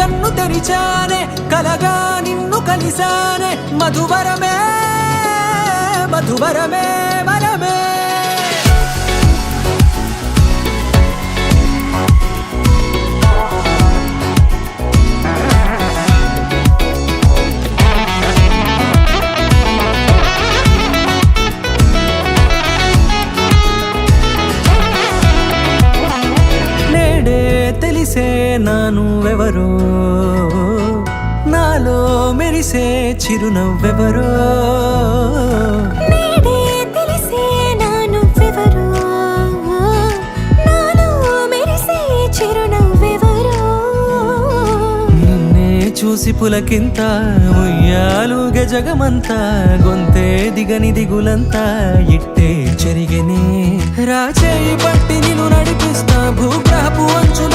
కన్ను తెరిచానే కలగా నిన్ను కలిసానే మధువరమే మధువరమే వరమే తెలిసే నానువెవరో నాలో మెరిసే చిరునవ్వెవరో నేడే తెలిసే నానువెవరో నాలో మెరిసే చిరునవ్వెవరో నిన్నే చూసి పులకింత ఉయ్యాలుగే జగమంతా గొంతే దిగని దిగులంతా ఇట్టే చెరిగెనే రాచేయి పట్టి నిన్ను నడిపిస్తా భూగ్రహపు అంచుల